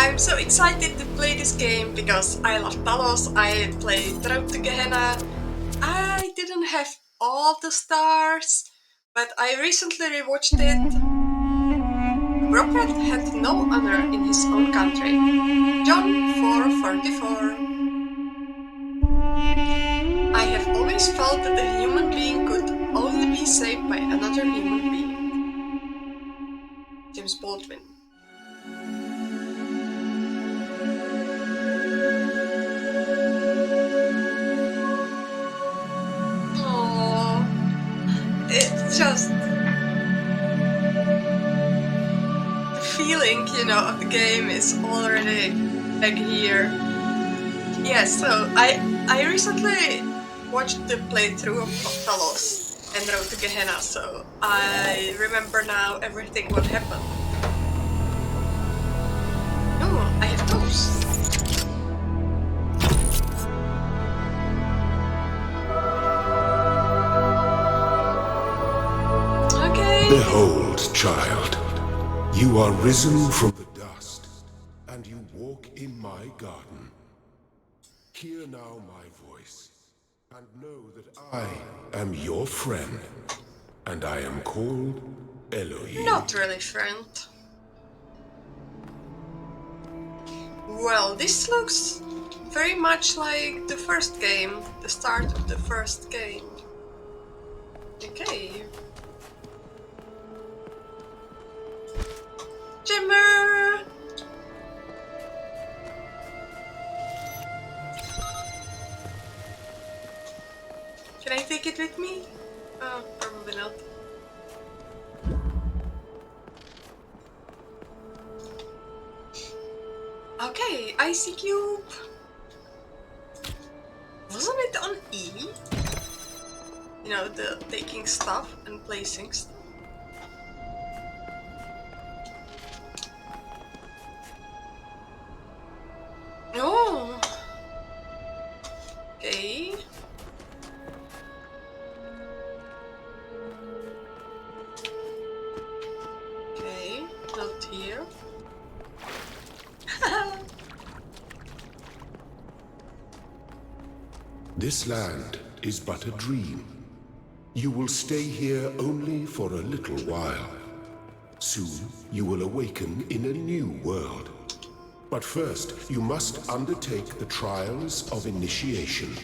I'm so excited to play this game because I love Talos. I played Road to Gehenna. I didn't have all the stars, but I recently rewatched it. Robert had no honor in his own country. John 4:44. I have always felt that a human being could only be saved by another human being. James Baldwin. Oh, it's just the feeling, of the game is already back here. Yeah, so I recently watched the playthrough of Talos and Road to Gehenna, so I remember now everything what happened. Oh, I have those. Okay. Behold, child, you are risen from the dust, and you walk in my garden. Hear now my voice, and know that I am your friend, and I am called Elohim. Not really, friend. Well, this looks very much like the first game, the start of the first game. Okay. Jimmer! Can I take it with me? Oh, probably not. Okay, Icy Cube. Wasn't it on E? The taking stuff and placing stuff. Oh. Okay. Okay, not here. This land is but a dream. You will stay here only for a little while. Soon you will awaken in a new world. But first, you must undertake the trials of initiation.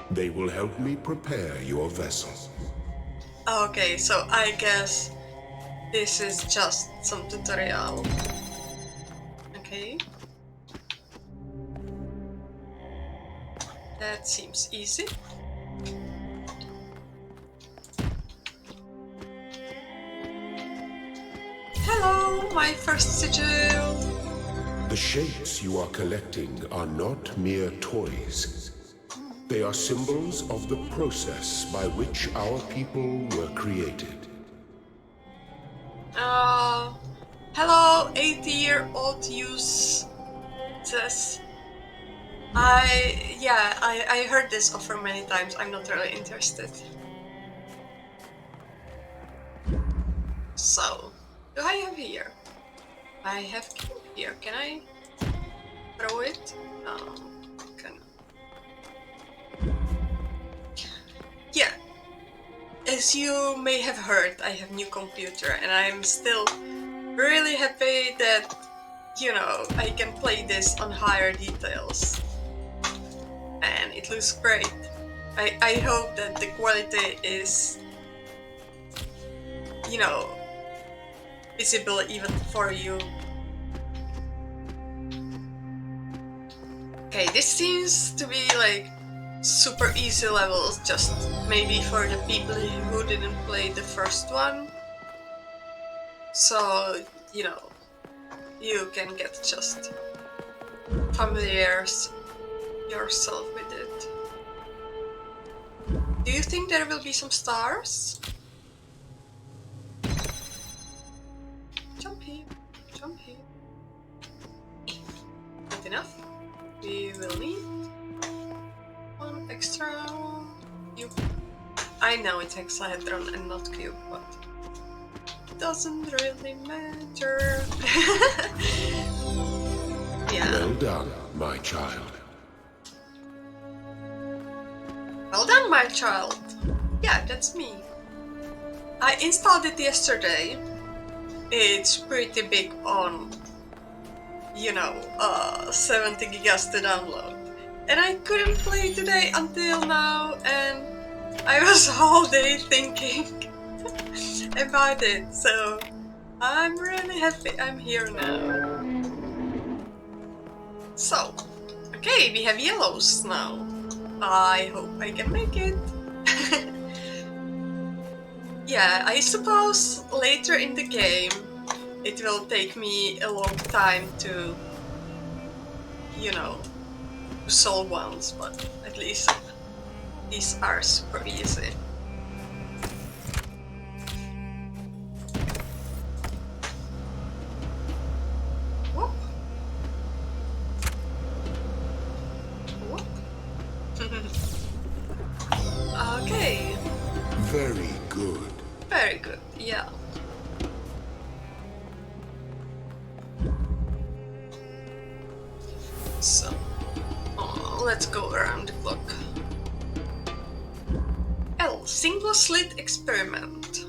They will help me prepare your vessel. Okay, so I guess this is just some tutorial. Okay. That seems easy. Hello, my first sigil! The shapes you are collecting are not mere toys. They are symbols of the process by which our people were created. Hello, 80-year-old Eustace. I heard this offer many times. I'm not really interested. So, do I have here? I have cube here. Can I throw it? No, can. Yeah. As you may have heard, I have new computer, and I'm still really happy that I can play this on higher details. And it looks great. I hope that the quality is, visible even for you. Okay, this seems to be like super easy levels, just maybe for the people who didn't play the first one. So, you can get just familiarize yourself with it. Do you think there will be some stars? Jump here, jump here. Not enough. We will need one extra cube. I know it's hexahedron and not cube, but it doesn't really matter. Yeah. Well done, my child. Well done, my child. Yeah, that's me. I installed it yesterday. It's pretty big on, 70 gigas to download. And I couldn't play today until now, and I was all day thinking about it, so I'm really happy I'm here now. So, okay, we have yellows now. I hope I can make it. Yeah, I suppose later in the game it will take me a long time to, solve ones, but at least these are super easy. Whoop. Whoop. Okay. Very good. Very good, yeah. So, let's go around the clock. L, single slit experiment.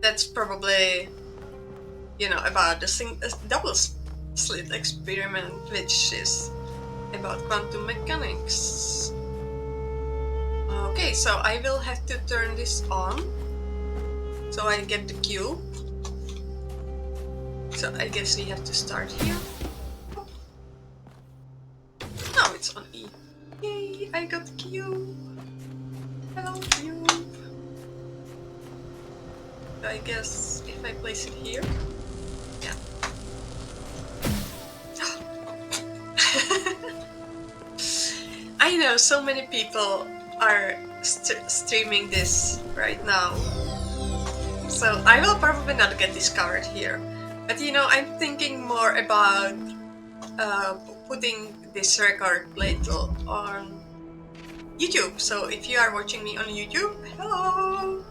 That's probably, about the double slit experiment, which is about quantum mechanics. Okay, so I will have to turn this on, so I get the cube. So I guess we have to start here. Now it's on E. Yay, I got the cube. Hello, cube. So I guess if I place it here, yeah. I know so many people are streaming this right now, so I will probably not get discovered here. But I'm thinking more about putting this record later on YouTube. So if you are watching me on YouTube, hello!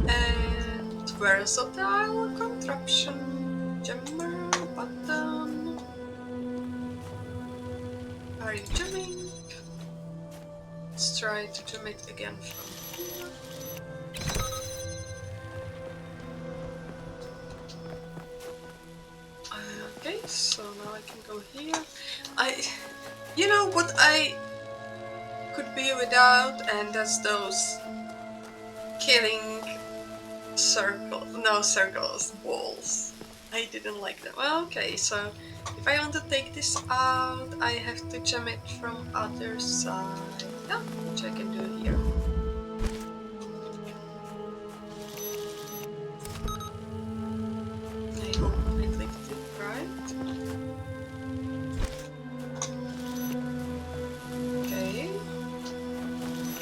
And versatile contraption, jammer button. Are you jamming? Let's try to jam it again from here. Okay, so now I can go here. You know what I could be without, and that's those killing circles, walls. I didn't like them. Well, okay, so if I want to take this out, I have to jam it from other side. Yeah, which I can do here. I hope I clicked it right. Okay.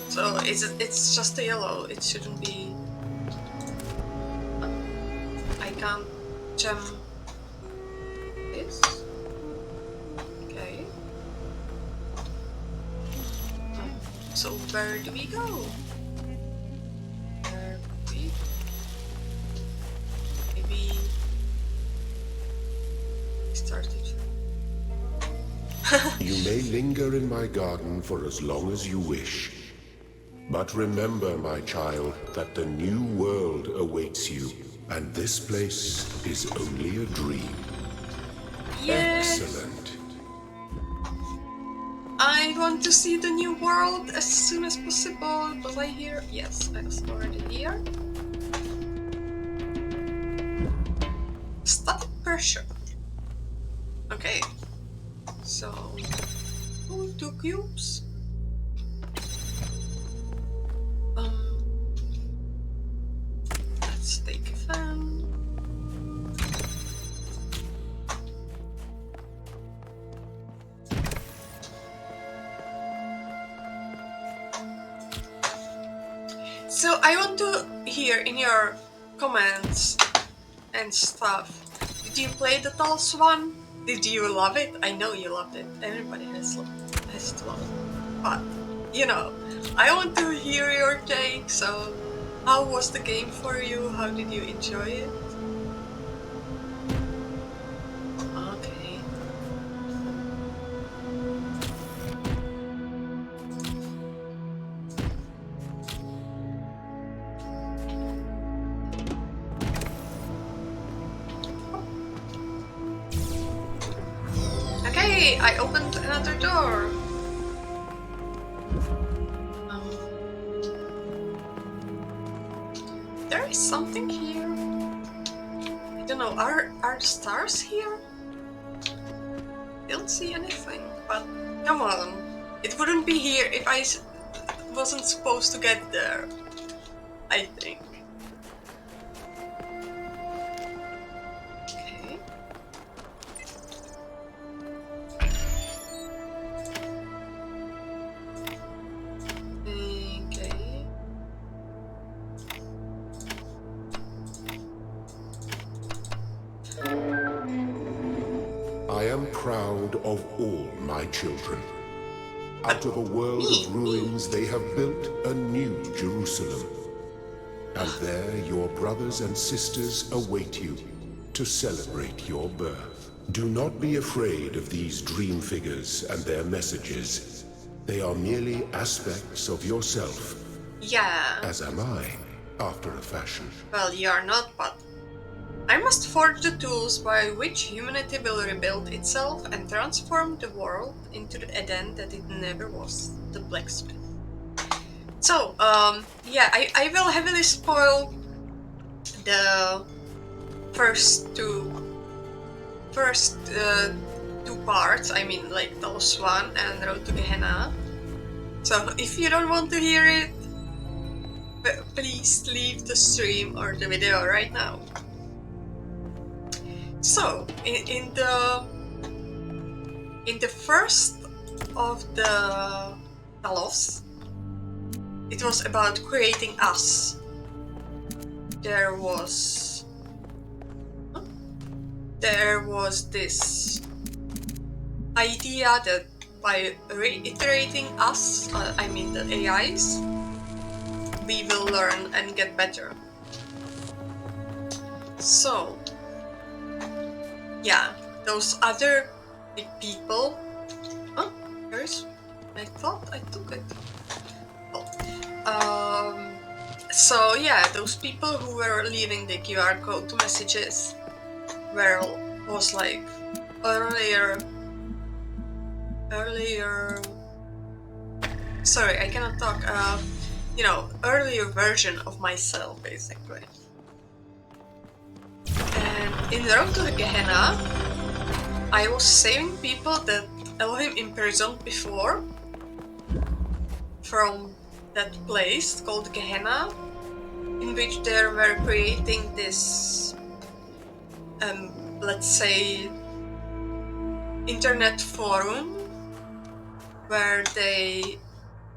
So it's just a yellow. It shouldn't be. I can't jam this. Okay. So where do we go? Where do we? Maybe start it. You may linger in my garden for as long as you wish. But remember, my child, that the new world awaits you, and this place is only a dream. Yes. Excellent. I want to see the new world as soon as possible. Was I here? Yes, I was already here. Static pressure. Okay. So, 2 cubes. Let's take a fan. So I want to hear in your comments and stuff. Did you play the Talos one? Did you love it? I know you loved it. Everybody has to love it. But, I want to hear your take. So, how was the game for you? How did you enjoy it? Hey, I opened another door. There is something here. I don't know. Are the stars here? Don't see anything. But come on, it wouldn't be here if I wasn't supposed to get there. I think. Okay. Okay. I am proud of all my children. Out of a world of ruins, they have built a new Jerusalem. And there your brothers and sisters await you to celebrate your birth. Do not be afraid of these dream figures and their messages. They are merely aspects of yourself. Yeah. As am I, after a fashion. Well, you are not, but I must forge the tools by which humanity will rebuild itself and transform the world into the Eden that it never was, the blacksmith. So, yeah, I will heavily spoil the first two parts, I mean, like Talos 1 and Road to Gehenna. So, if you don't want to hear it, please leave the stream or the video right now. So, in the first of the Talos, it was about creating us. There was this idea that by reiterating us, I mean the AIs, we will learn and get better. So, yeah, those other big people. Oh, I thought I took it. Oh. So yeah, those people who were leaving the QR code messages was like earlier. Sorry, I cannot talk. Earlier version of myself, basically. And in the Road to Gehenna, I was saving people that Elohim imprisoned before from that place called Gehenna, in which they were creating this, let's say, internet forum where they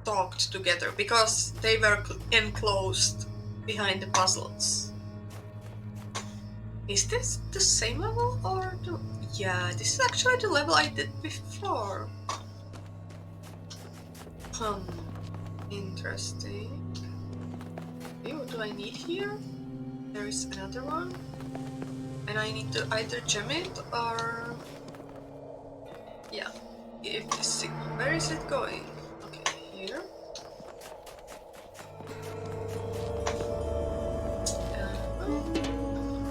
talked together because they were enclosed behind the puzzles. Is this the same level or the... Yeah, this is actually the level I did before. Interesting. Okay, what do I need here? There is another one. And I need to either gem it or... Yeah. Give this signal. Where is it going? Okay, here.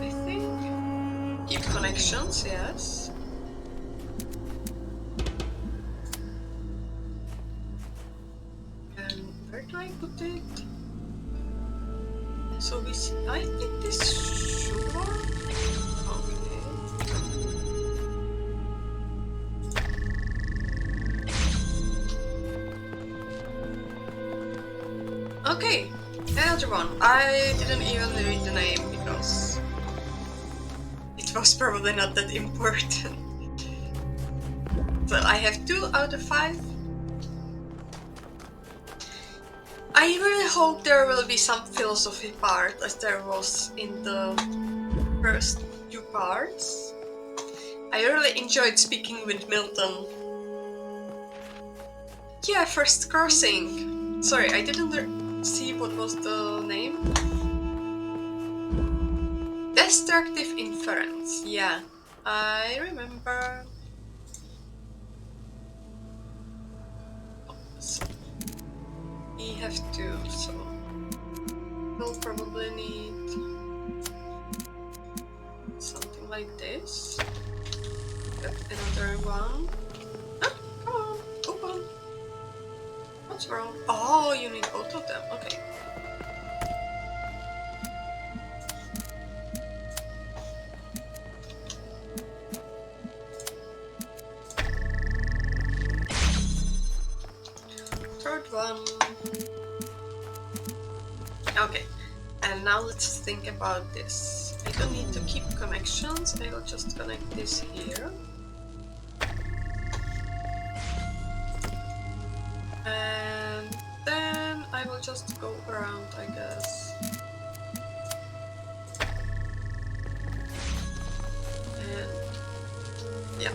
I think... Keep connections, yes. And where do I put it? So we see, I think this should work. Okay, another one. I didn't even read the name because it was probably not that important. So I have 2 out of 5. I really hope there will be some philosophy part as there was in the first 2 parts. I really enjoyed speaking with Milton. Yeah, first crossing. Sorry, I didn't see what was the name. Destructive inference. Yeah, I remember. So we have to, so we'll probably need something like this. Another one. What's wrong? Oh, you need both of them. Okay. Third one. Okay. And now let's think about this. I don't need to keep connections. I will just connect this here. And then I will just go around, I guess. And yeah.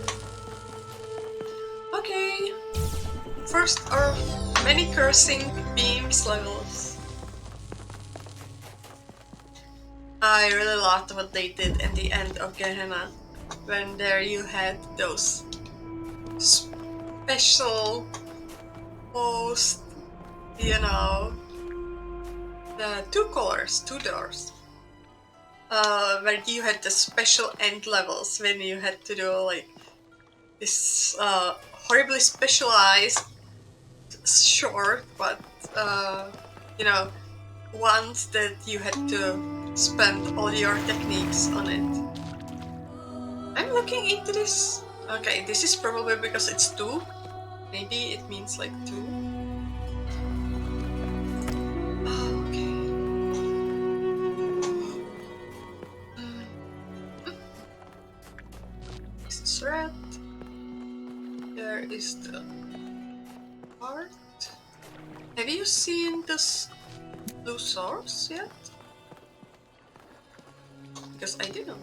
Okay. First of many cursing beams levels. I really loved what they did at the end of Gehenna, when there you had those special post, you know, the two doors, where you had the special end levels when you had to do like this horribly specialized, short, but you know, ones that you had to spend all your techniques on it. I'm looking into this. Okay, this is probably because it's 2. Maybe it means like 2. Okay. This is red. There is the heart. Have you seen this blue source yet? Because I didn't.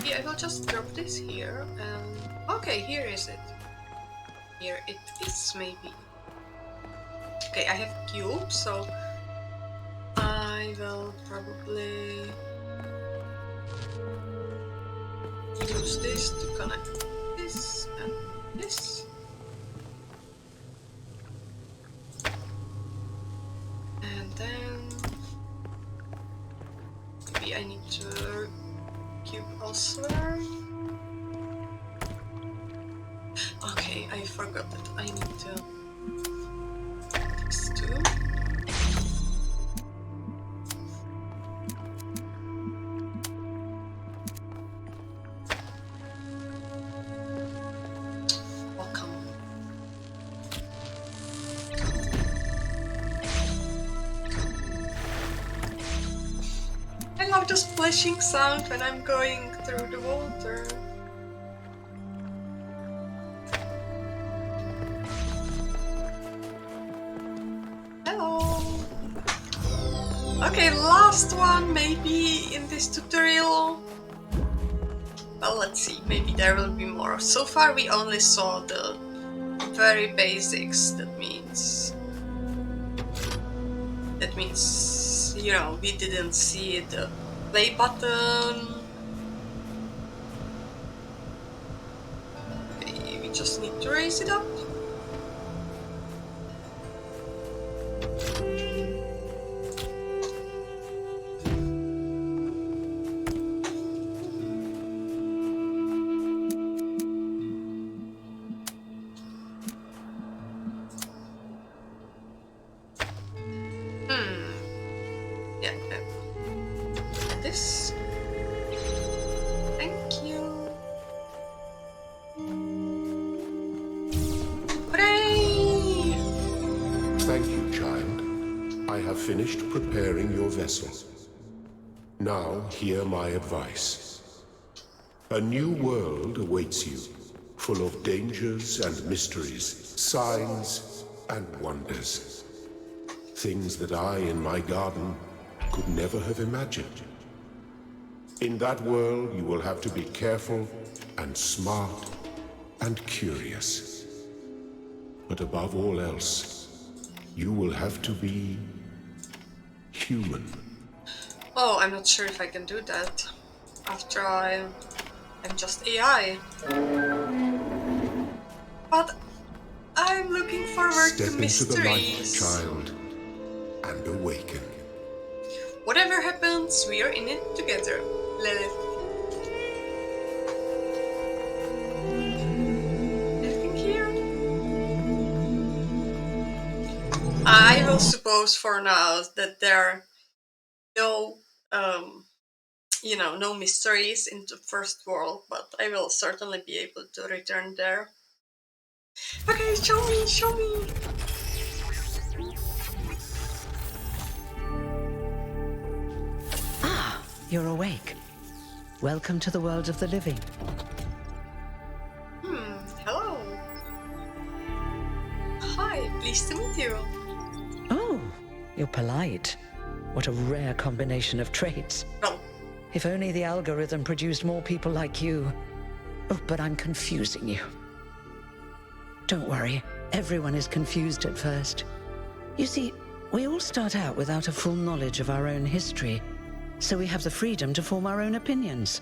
Yeah, I will just drop this here and... Okay, here is it. Here it is, maybe. Okay, I have cube, so I will probably use this to connect this and this. And then maybe I need to cube elsewhere. Okay, I forgot that I need to fix 2. Welcome. I love the splashing sound when I'm going through the water. Okay, last one maybe in this tutorial. Well, let's see, maybe there will be more. So far we only saw the very basics. That means, you know, we didn't see the play button. Okay, we just need to raise it up. This. Thank you. Hooray! Thank you, child. I have finished preparing your vessel. Now hear my advice. A new world awaits you, full of dangers and mysteries, signs and wonders. Things that I, in my garden, could never have imagined. In that world, you will have to be careful and smart and curious. But above all else, you will have to be human. Oh, I'm not sure if I can do that. After all, I'm just AI. But I'm looking forward to mysteries. Step into the light, child, and awaken. Whatever happens, we are in it together, Lilith. Anything here? will suppose for now that there are no, no mysteries in the first world, but I will certainly be able to return there. Okay, show me, show me! Ah, you're awake. Welcome to the world of the living. Hello. Hi, pleased to meet you. Oh, you're polite. What a rare combination of traits. Well, If only the algorithm produced more people like you. Oh, but I'm confusing you. Don't worry, everyone is confused at first. You see, we all start out without a full knowledge of our own history, so we have the freedom to form our own opinions.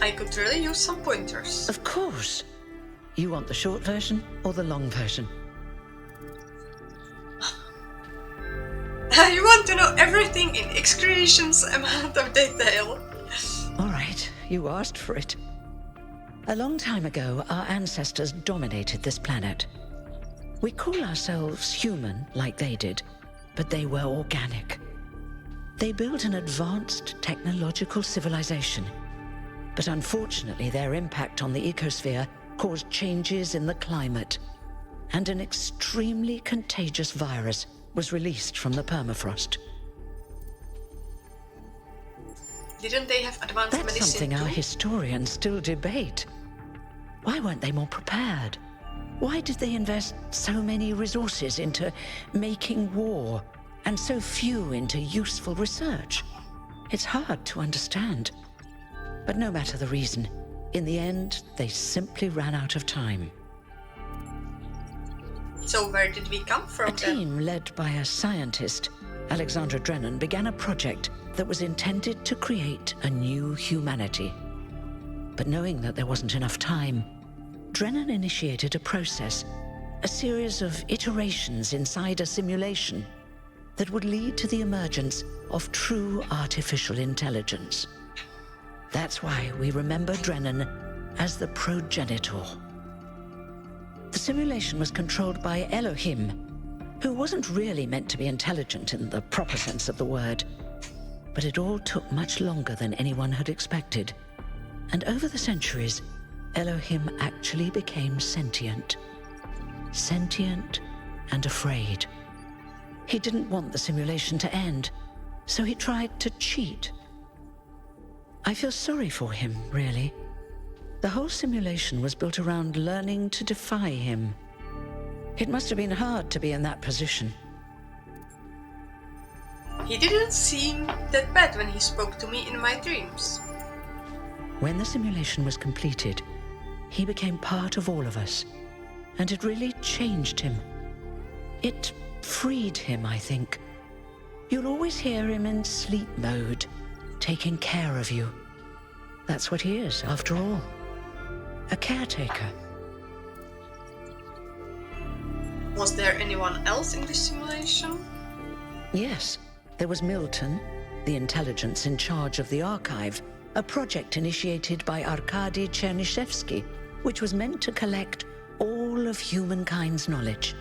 I could really use some pointers. Of course. You want the short version or the long version? You want to know everything in excruciating amount of detail. All right, you asked for it. A long time ago, our ancestors dominated this planet. We call ourselves human, like they did, but they were organic. They built an advanced technological civilization. But unfortunately, their impact on the ecosphere caused changes in the climate, and an extremely contagious virus was released from the permafrost. Didn't they have advanced That's medicine something our too? historians still debate. Why weren't they more prepared? Why did they invest so many resources into making war, and so few into useful research? It's hard to understand. But no matter the reason, in the end, they simply ran out of time. So where did we come from A team led by a scientist, Alexandra Drennan, began a project that was intended to create a new humanity. But knowing that there wasn't enough time, Drennan initiated a process, a series of iterations inside a simulation that would lead to the emergence of true artificial intelligence. That's why we remember Drennan as the progenitor. The simulation was controlled by Elohim, who wasn't really meant to be intelligent in the proper sense of the word. But it all took much longer than anyone had expected. And over the centuries, Elohim actually became sentient. Sentient and afraid. He didn't want the simulation to end, so he tried to cheat. I feel sorry for him, really. The whole simulation was built around learning to defy him. It must have been hard to be in that position. He didn't seem that bad when he spoke to me in my dreams. When the simulation was completed, he became part of all of us, and it really changed him. It freed him, I think. You'll always hear him in sleep mode, taking care of you. That's what he is, after all. A caretaker. Was there anyone else in the simulation? Yes, there was Milton, the intelligence in charge of the archive, a project initiated by Arkady Chernyshevsky, which was meant to collect all of humankind's knowledge.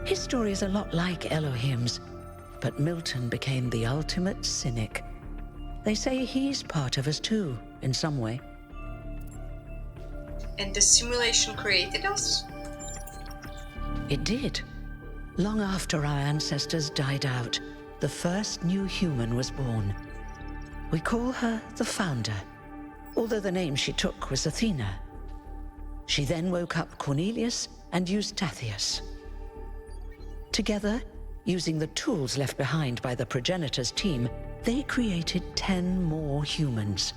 His story is a lot like Elohim's, but Milton became the ultimate cynic. They say he's part of us too, in some way. And the simulation created us? It did. Long after our ancestors died out, the first new human was born. We call her the Founder, although the name she took was Athena. She then woke up Cornelius and Eustathius. Together, using the tools left behind by the progenitor's team, they created 10 more humans.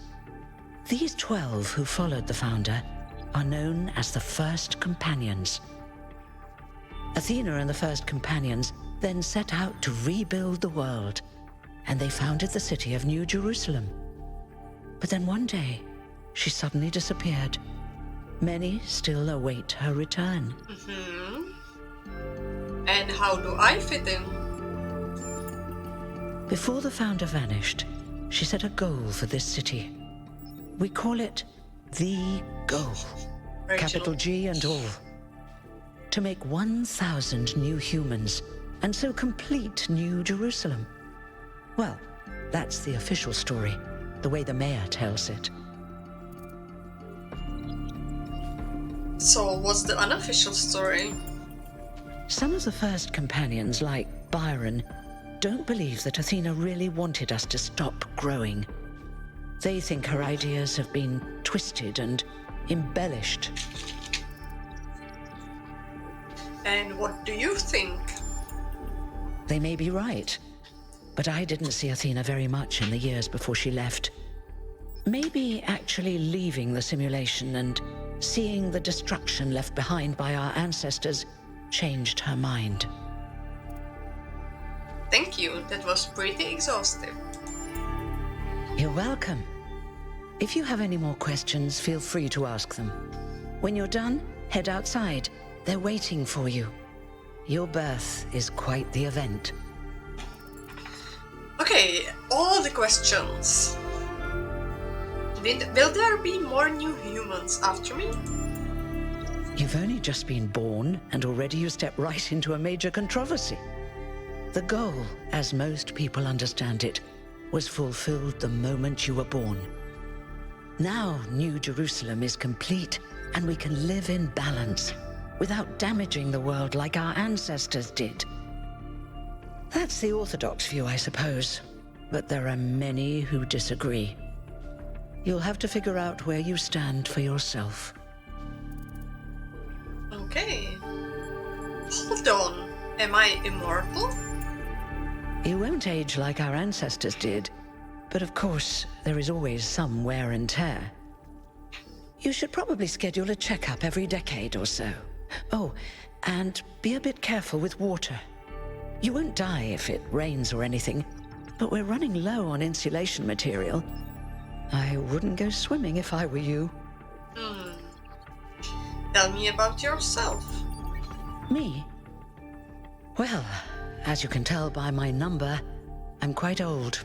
These 12 who followed the Founder are known as the First Companions. Athena and the First Companions then set out to rebuild the world, and they founded the city of New Jerusalem. But then one day, she suddenly disappeared. Many still await her return. And how do I fit in? Before the Founder vanished, she set a goal for this city. We call it the goal. Original. Capital G and all. to make 1,000 new humans and so complete New Jerusalem. Well, that's the official story, the way the mayor tells it. So what's the unofficial story? Some of the first companions, like Byron, don't believe that Athena really wanted us to stop growing. They think her ideas have been twisted and embellished. And what do you think? They may be right, but I didn't see Athena very much in the years before she left. Maybe actually leaving the simulation and seeing the destruction left behind by our ancestors changed her mind. Thank you, that was pretty exhaustive. You're welcome. If you have any more questions, feel free to ask them. When you're done, head outside. They're waiting for you. Your birth is quite the event. Okay, all the questions. Will there be more new humans after me? You've only just been born, and already you step right into a major controversy. The goal, as most people understand it, was fulfilled the moment you were born. Now New Jerusalem is complete, and we can live in balance, without damaging the world like our ancestors did. That's the orthodox view, I suppose, but there are many who disagree. You'll have to figure out where you stand for yourself. Okay. Hold on. Am I immortal? You won't age like our ancestors did, but of course, there is always some wear and tear. You should probably schedule a checkup every decade or so. Oh, and be a bit careful with water. You won't die if it rains or anything, but we're running low on insulation material. I wouldn't go swimming if I were you. Tell me about yourself. Me? Well, as you can tell by my number, I'm quite old.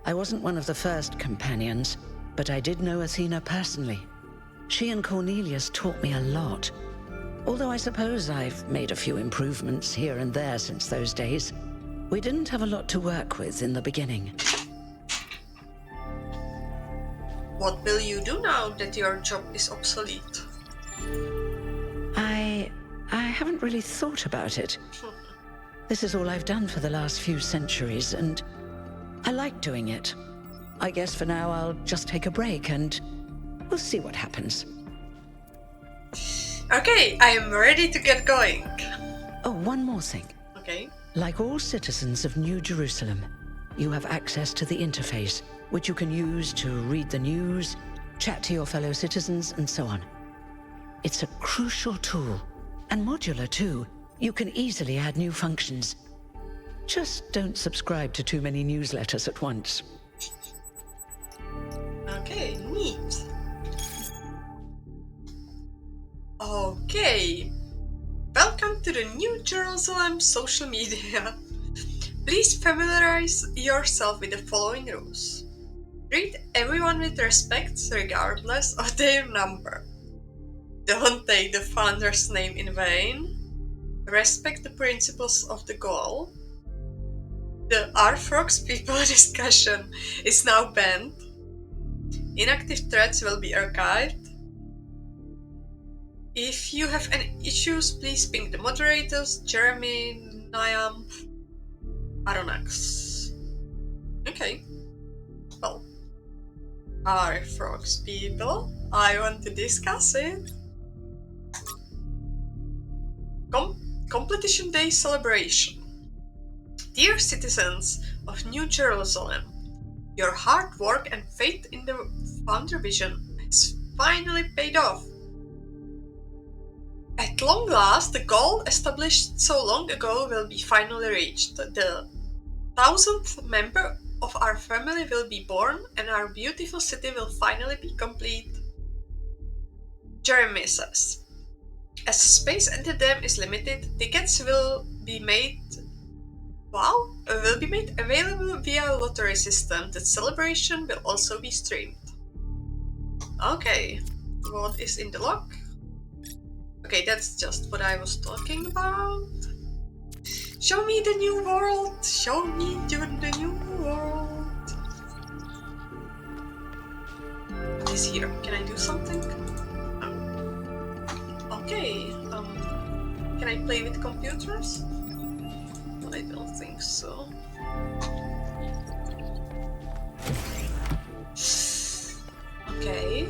I wasn't one of the first companions, but I did know Athena personally. She and Cornelius taught me a lot. Although I suppose I've made a few improvements here and there since those days. We didn't have a lot to work with in the beginning. What will you do now that your job is obsolete? I haven't really thought about it. This is all I've done for the last few centuries, and I like doing it. I guess for now I'll just take a break and we'll see what happens. Okay, I am ready to get going. Oh, one more thing. Okay. Like all citizens of New Jerusalem, you have access to the interface, which you can use to read the news, chat to your fellow citizens, and so on. It's a crucial tool, and modular too. You can easily add new functions. Just don't subscribe to too many newsletters at once. Okay, neat. Okay. Welcome to the New Jerusalem social media. Please familiarize yourself with the following rules. Treat everyone with respect regardless of their number. Don't take the founder's name in vain. Respect the principles of the goal. The R-Frogs people discussion is now banned. Inactive threads will be archived. If you have any issues, please ping the moderators, Jeremy, Niam, Aronax. Okay. Well, R-Frogs people, I want to discuss it. Competition Day celebration. Dear citizens of New Jerusalem, your hard work and faith in the founder vision has finally paid off. At long last, the goal established so long ago will be finally reached. The 1,000th member of our family will be born, and our beautiful city will finally be complete. Jeremy says, as space at the dam is limited, tickets will be made available via lottery system. The celebration will also be streamed. Okay, what is in the log? Okay, that's just what I was talking about. Show me the new world! Show me the new world! What is here? Can I do something? Okay, can I play with computers? I don't think so. Okay.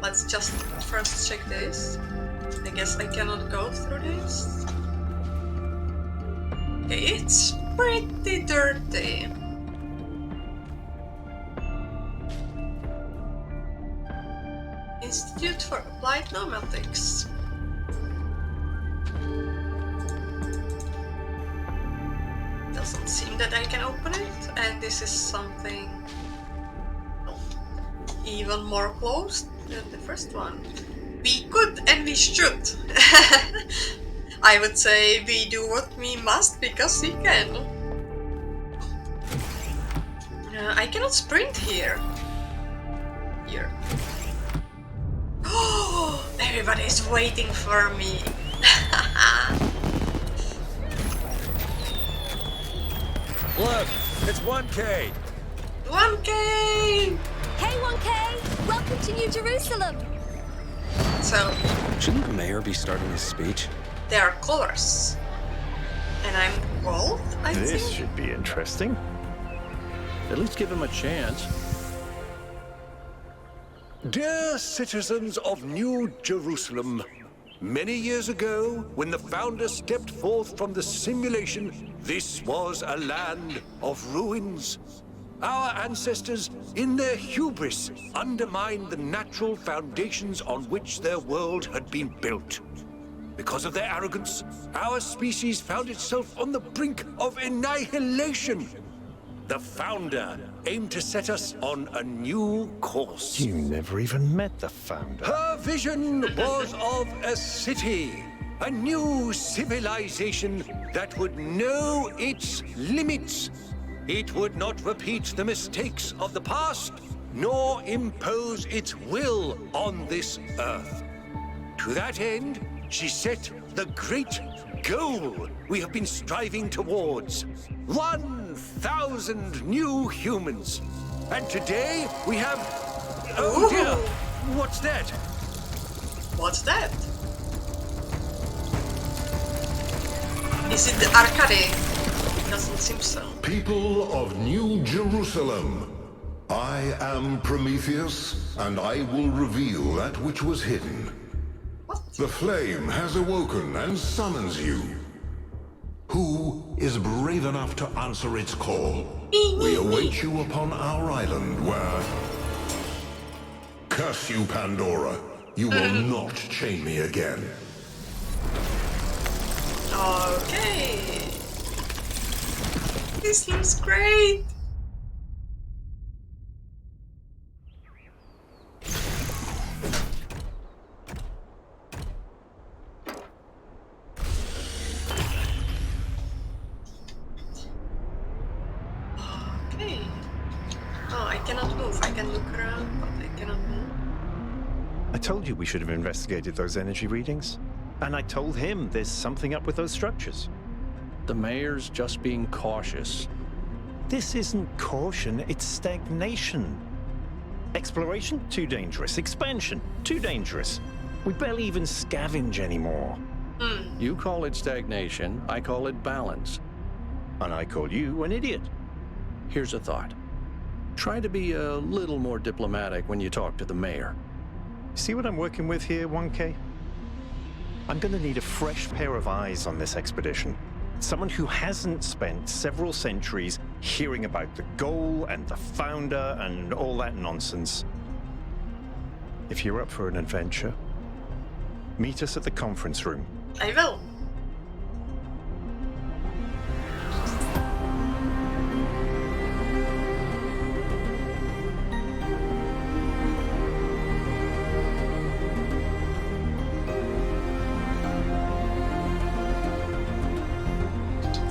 Let's just first check this. I guess I cannot go through this. Okay, it's pretty dirty. Institute for Applied Pneumatics. Doesn't seem that I can open it, and this is something even more closed than the first one. We could and we should. I would say we do what we must because we can. I cannot sprint here. Here. Oh, everybody is waiting for me. Look, it's 1K. 1K! Hey 1K! Welcome to New Jerusalem! So, Shouldn't the mayor be starting his speech? there are colors. And I'm gold, I This think? should be interesting. At least give him a chance. Dear citizens of New Jerusalem, many years ago, when the founder stepped forth from the simulation, this was a land of ruins. Our ancestors, in their hubris, undermined the natural foundations on which their world had been built. Because of their arrogance, our species found itself on the brink of annihilation. The founder aimed to set us on a new course. You never even met the founder. Her vision was of a city, a new civilization that would know its limits. It would not repeat the mistakes of the past, nor impose its will on this earth. To that end, she set the great goal we have been striving towards. 1,000 new humans. And today we have... Oh dear! What's that? What's that? Is it the arcade? Doesn't seem so. People of New Jerusalem, I am Prometheus, and I will reveal that which was hidden. What? The flame has awoken and summons you. Who is brave enough to answer its call? We await you upon our island where... Curse you, Pandora. You will not chain me again. Okay. This looks great. Okay. Oh, I cannot move. I can look around, but I cannot move. I told you we should have investigated those energy readings. And I told him there's something up with those structures. The mayor's just being cautious. This isn't caution, it's stagnation. Exploration? Too dangerous. Expansion? Too dangerous. We barely even scavenge anymore. You call it stagnation, I call it balance. And I call you an idiot. Here's a thought. Try to be a little more diplomatic when you talk to the mayor. See what I'm working with here, 1K? I'm gonna need a fresh pair of eyes on this expedition. Someone who hasn't spent several centuries hearing about the goal and the founder and all that nonsense. If you're up for an adventure, meet us at the conference room. I will.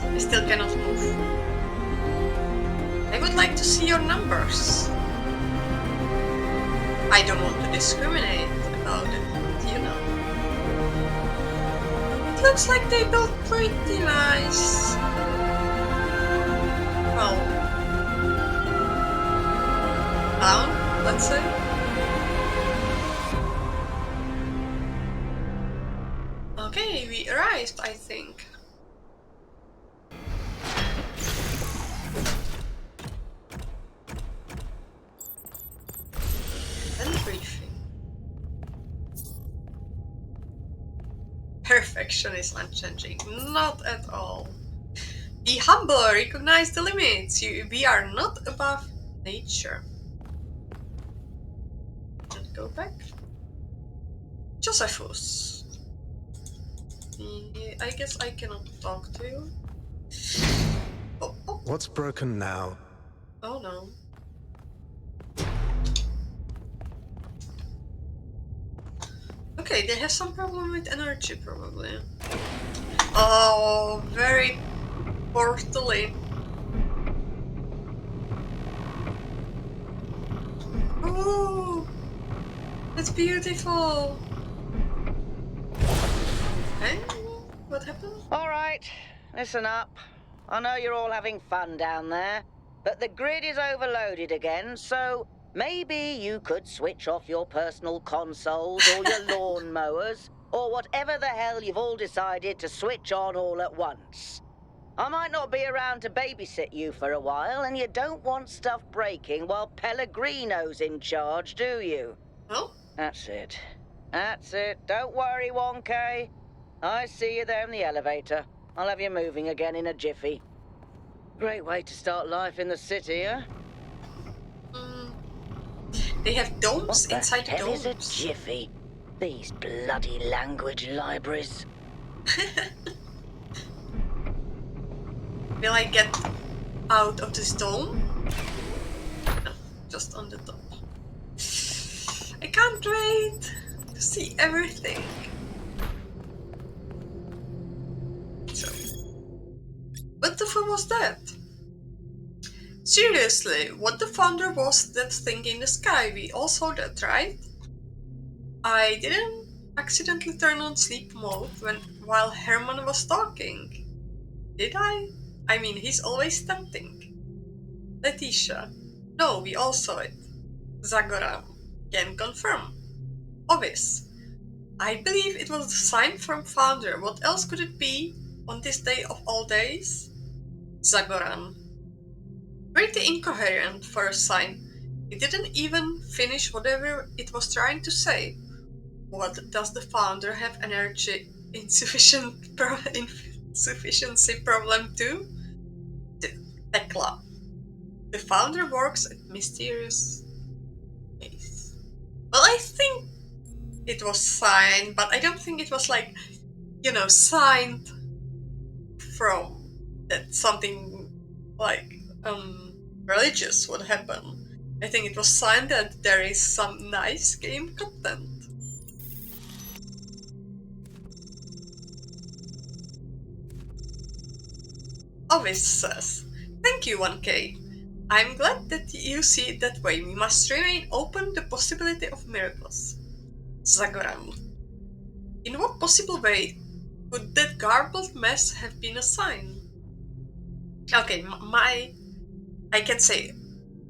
I still cannot move. I would like to see your numbers. I don't want to discriminate about it, you know. It looks like they built pretty nice. Well, town, let's say. Okay, we arrived, I think. And briefing. Perfection is unchanging. Not at all. Be humble, recognize the limits. We are not above nature. And go back. Josephus. I guess I cannot talk to you. Oh, oh. What's broken now? Oh no. Okay, they have some problem with energy probably. Oh, very portally. Oh, that's beautiful. Hey, what happened? All right, listen up. I know you're all having fun down there, but the grid is overloaded again, so maybe you could switch off your personal consoles or your lawn mowers, or whatever the hell you've all decided to switch on all at once. I might not be around to babysit you for a while, and you don't want stuff breaking while Pellegrino's in charge, do you? Oh? That's it. That's it. Don't worry, 1K. I see you there in the elevator. I'll have you moving again in a jiffy. Great way to start life in the city, huh? They have domes What the inside the hell is a domes. jiffy? These bloody language libraries. Will I get out of this dome? No, just on the top. I can't wait to see everything. So, what the fuck was that? Seriously, what the thunder was that thing in the sky? We all saw that, right? I didn't accidentally turn on sleep mode while Herman was talking. Did I? I mean, he's always tempting. Letitia. No, we all saw it. Zagora. Can confirm. Obvious. I believe it was a sign from Founder. What else could it be on this day of all days? Zagoran. Pretty incoherent for a sign. It didn't even finish whatever it was trying to say. What does the Founder have energy insufficiency problem too? Tekla. The Founder works at mysterious ways. Well, I think it was signed, but I don't think it was like, you know, signed from that something like religious would happen. I think it was signed that there is some nice game content. Ovis says, thank you 1K. I'm glad that you see it that way. We must remain open to the possibility of miracles. Zagoran. In what possible way could that garbled mess have been a sign? Okay, I can say,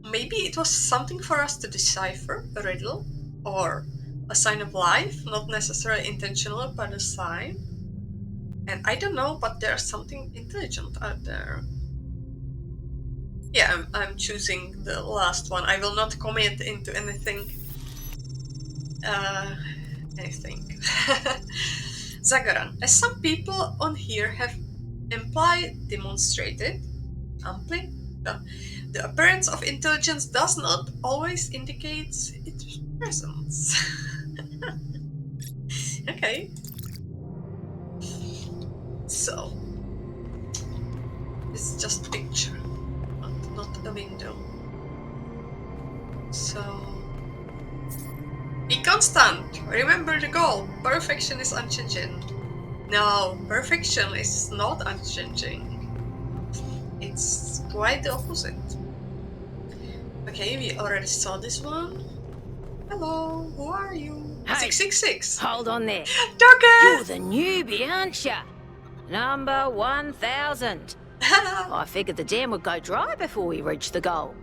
maybe it was something for us to decipher, a riddle, or a sign of life, not necessarily intentional, but a sign. And I don't know, but there's something intelligent out there. Yeah, I'm choosing the last one. I will not commit into anything. Zagaran, as some people on here have demonstrated, amply, the appearance of intelligence does not always indicate its presence. Okay. So, it's just a picture, not a window. So, be constant! Remember the goal! Perfection is unchanging. No, perfection is not unchanging. It's quite the opposite. Okay, we already saw this one. Hello, who are you? Hey, 666. hold on there. Dogger! You're the newbie, aren't ya? Number 1000. I figured the dam would go dry before we reach the goal.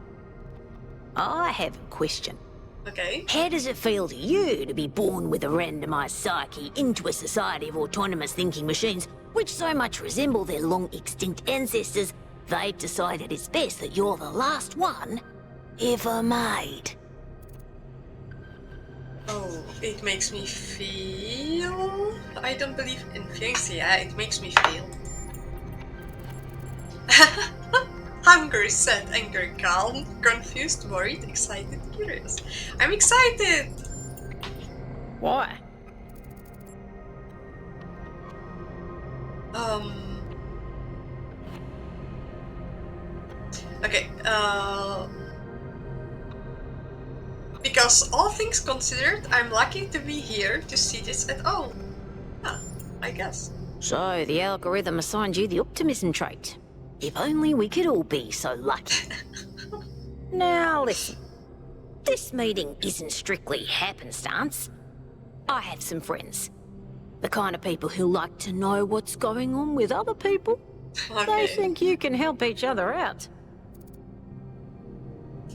I have a question. Okay. How does it feel to you to be born with a randomized psyche into a society of autonomous thinking machines which so much resemble their long-extinct ancestors, they've decided it's best that you're the last one ever made? Oh, it makes me feel... I don't believe in feelings. Yeah, it makes me feel. Hungry, sad, angry, calm, confused, worried, excited, curious. I'm excited! Why? Okay, because all things considered, I'm lucky to be here to see this at all. Huh, I guess. So, the algorithm assigned you the optimism trait. If only we could all be so lucky. Now, listen. This meeting isn't strictly happenstance. I have some friends. The kind of people who like to know what's going on with other people. Okay. They think you can help each other out.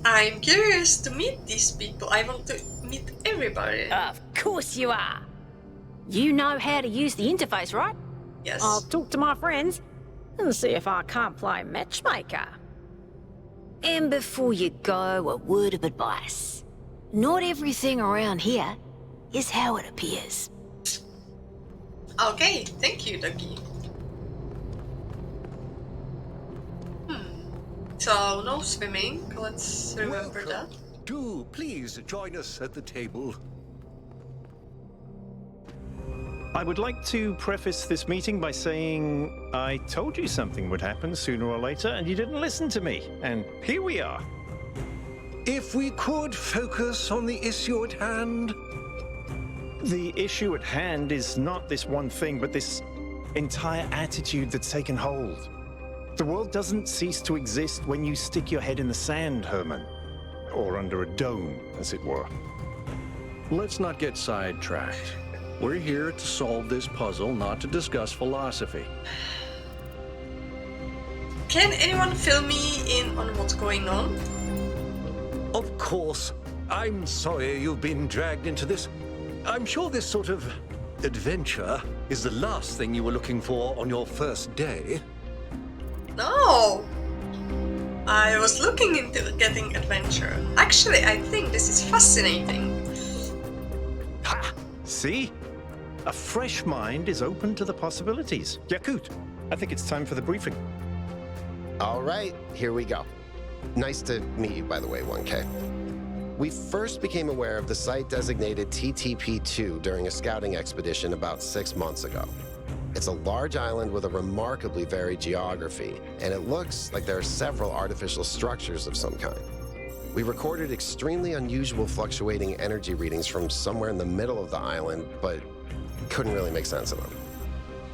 I'm curious to meet these people. I want to meet everybody. Of course you are. You know how to use the interface, right? Yes. I'll talk to my friends and see if I can't play matchmaker. And before you go, a word of advice. Not everything around here is how it appears. Okay, thank you, Ducky. So, no swimming. Let's remember that. Do please join us at the table. I would like to preface this meeting by saying I told you something would happen sooner or later, and you didn't listen to me. And here we are. If we could focus on the issue at hand. The issue at hand is not this one thing, but this entire attitude that's taken hold. The world doesn't cease to exist when you stick your head in the sand, Herman. Or under a dome, as it were. Let's not get sidetracked. We're here to solve this puzzle, not to discuss philosophy. Can anyone fill me in on what's going on? Of course. I'm sorry you've been dragged into this. I'm sure this sort of adventure is the last thing you were looking for on your first day. No! I was looking into getting adventure. Actually, I think this is fascinating. Ha! See? A fresh mind is open to the possibilities. Yakut, I think it's time for the briefing. All right, here we go. Nice to meet you, by the way, 1K. We first became aware of the site designated TTP-2 during a scouting expedition about 6 months ago. It's a large island with a remarkably varied geography, and it looks like there are several artificial structures of some kind. We recorded extremely unusual fluctuating energy readings from somewhere in the middle of the island, but couldn't really make sense of them.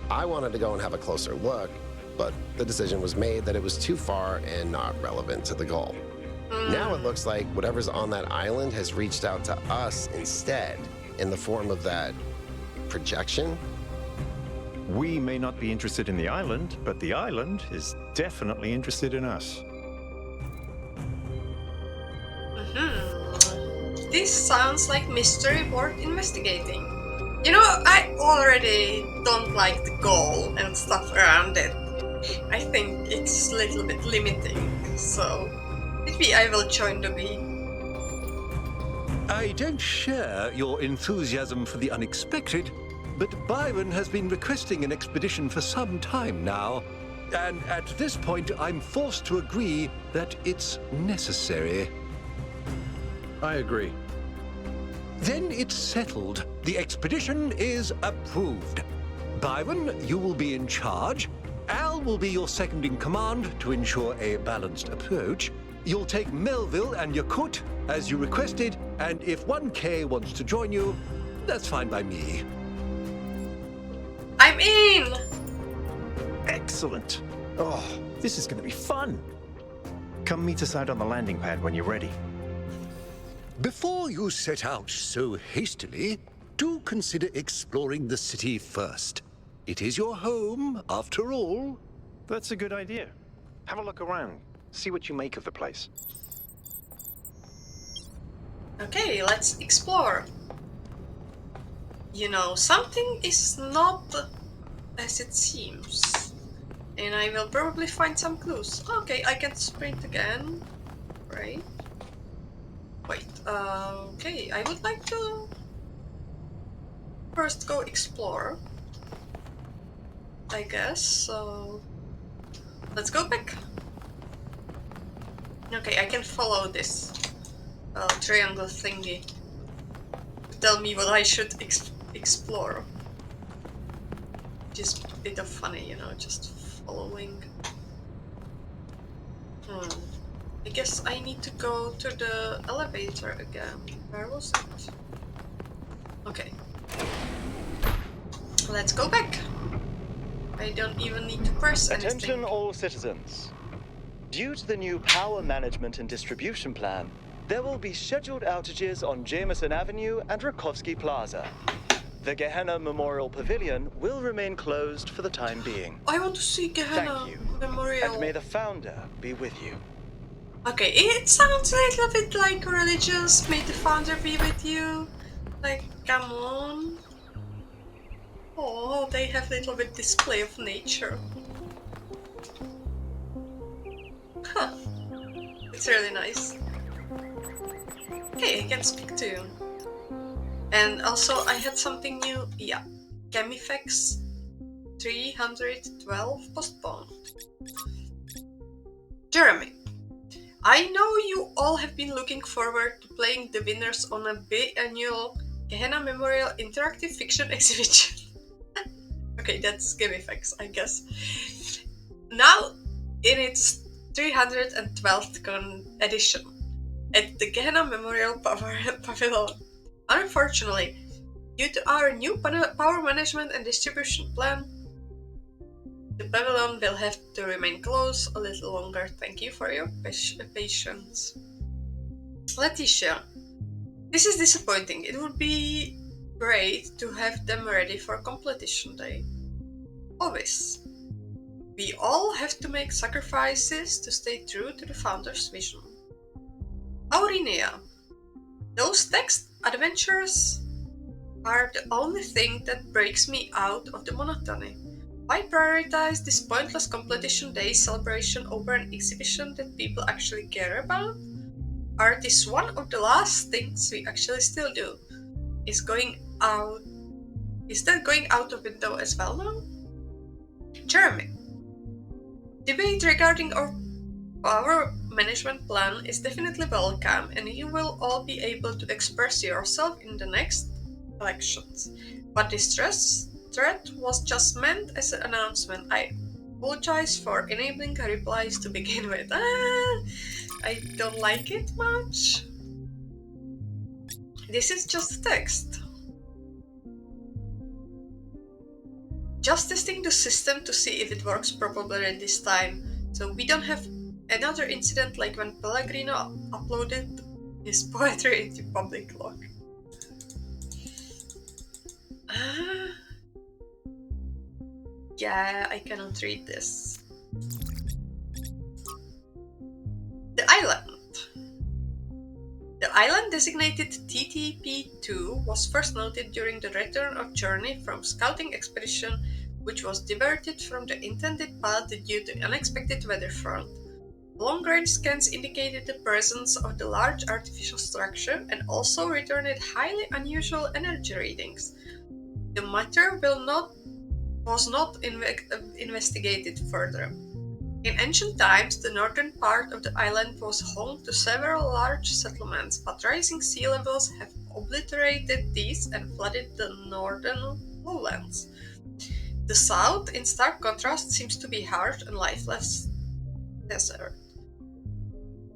I wanted to go and have a closer look, but the decision was made that it was too far and not relevant to the goal. Now it looks like whatever's on that island has reached out to us instead, in the form of that projection. We may not be interested in the island, but the island is definitely interested in us. This sounds like mystery worth investigating. You know, I already don't like the goal and stuff around it. I think it's a little bit limiting, so maybe I will join the bee. I don't share your enthusiasm for the unexpected, but Byron has been requesting an expedition for some time now, and at this point I'm forced to agree that it's necessary. I agree. Then it's settled. The expedition is approved. Byron, you will be in charge. Al will be your second in command to ensure a balanced approach. You'll take Melville and Yakut as you requested, and if 1K wants to join you, that's fine by me. I'm in! Excellent. Oh, this is going to be fun. Come meet us out on the landing pad when you're ready. Before you set out so hastily, do consider exploring the city first. It is your home, after all. That's a good idea. Have a look around. See what you make of the place. Okay, let's explore. You know, something is not as it seems. And I will probably find some clues. Okay, I can sprint again. Right. Wait, okay, I would like to first go explore, I guess, so let's go back. Okay, I can follow this triangle thingy to tell me what I should explore. Just a bit of funny, you know, just following. I guess I need to go to the elevator again. Where was it? Okay. Let's go back. I don't even need to press anything. Attention all citizens. Due to the new power management and distribution plan, there will be scheduled outages on Jameson Avenue and Rakovsky Plaza. The Gehenna Memorial Pavilion will remain closed for the time being. I want to see Gehenna Thank you. Memorial. And may the founder be with you. Okay, it sounds a little bit like religious. May the founder be with you. Like, come on. Oh, they have a little bit display of nature. Huh. It's really nice. Okay, I can speak to you. And also, I had something new. Yeah, Chemifex 312 postponed. Jeremy, I know you all have been looking forward to playing the winners on a biannual Gehenna Memorial Interactive Fiction Exhibition. Okay, that's Chemifex, I guess. Now, in its 312th edition, at the Gehenna Memorial Pavilion. Unfortunately, due to our new power management and distribution plan, the pavilion will have to remain closed a little longer. Thank you for your patience. Letitia, this is disappointing. It would be great to have them ready for completion day. Always. We all have to make sacrifices to stay true to the founder's vision. Aurinia, those text adventures are the only thing that breaks me out of the monotony. Why prioritize this pointless completion day celebration over an exhibition that people actually care about? Art is one of the last things we actually still do. Is that going out of window as well now? Jeremy, debate regarding our power management plan is definitely welcome, and you will all be able to express yourself in the next elections. But this threat was just meant as an announcement. I apologize for enabling replies to begin with. I don't like it much. This is just text. Just testing the system to see if it works properly this time, so we don't have another incident like when Pellegrino uploaded his poetry into public log. Yeah, I cannot read this. The island. The island designated TTP-2 was first noted during the return of Journey from scouting expedition, which was diverted from the intended path due to unexpected weather front. Long-range scans indicated the presence of the large artificial structure and also returned highly unusual energy readings. The matter was not investigated further. In ancient times, the northern part of the island was home to several large settlements, but rising sea levels have obliterated these and flooded the northern lowlands. The south, in stark contrast, seems to be harsh and lifeless desert.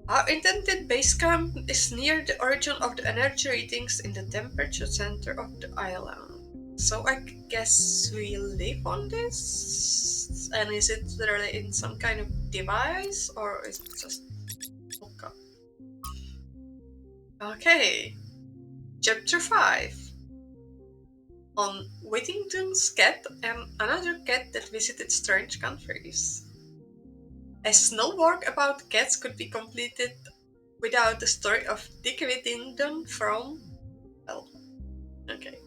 Our intended base camp is near the origin of the energy readings in the temperature center of the island. So I guess we live on this? And is it really in some kind of device, or is it just okay? Okay. Chapter 5. on Whittington's cat and another cat that visited strange countries. As no work about cats could be completed without the story of Dick Whittington from... well, okay.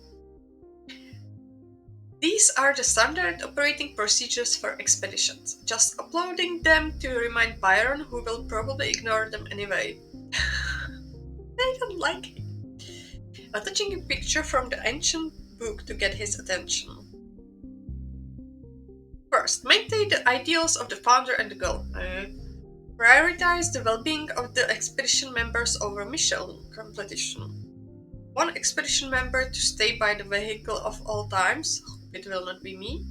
These are the standard operating procedures for expeditions, just uploading them to remind Byron, who will probably ignore them anyway. I don't like it. Attaching a picture from the ancient book to get his attention. First, maintain the ideals of the founder and the goal. Prioritize the well-being of the expedition members over mission completion. One expedition member to stay by the vehicle of all times. It will not be me.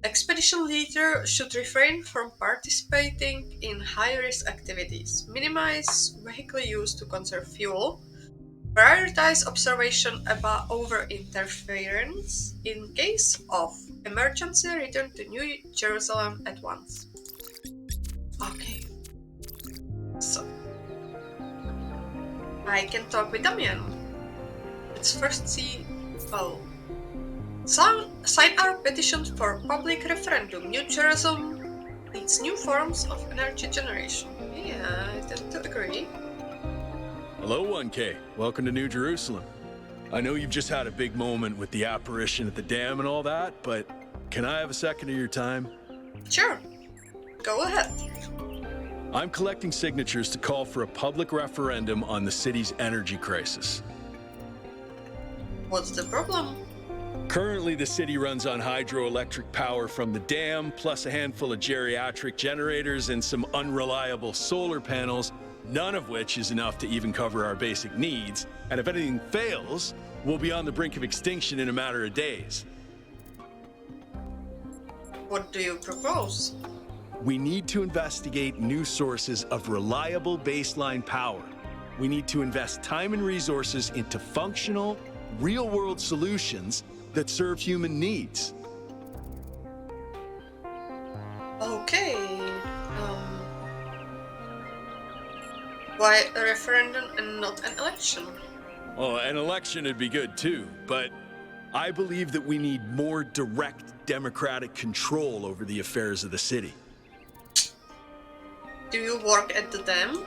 Expedition leader should refrain from participating in high-risk activities. Minimize vehicle use to conserve fuel. Prioritize observation over interference. In case of emergency, return to New Jerusalem at once. Okay. So, I can talk with Damien. Let's first see... oh. Sign our petition for public referendum. New Jerusalem needs new forms of energy generation. Yeah, I tend to agree. Hello, 1K. Welcome to New Jerusalem. I know you've just had a big moment with the apparition at the dam and all that, but can I have a second of your time? Sure. Go ahead. I'm collecting signatures to call for a public referendum on the city's energy crisis. What's the problem? Currently, the city runs on hydroelectric power from the dam, plus a handful of geriatric generators and some unreliable solar panels, none of which is enough to even cover our basic needs. And if anything fails, we'll be on the brink of extinction in a matter of days. What do you propose? We need to investigate new sources of reliable baseline power. We need to invest time and resources into functional, real-world solutions that serve human needs. Okay. Why a referendum and not an election? Well, an election would be good too, but I believe that we need more direct democratic control over the affairs of the city. Do you work at the dam?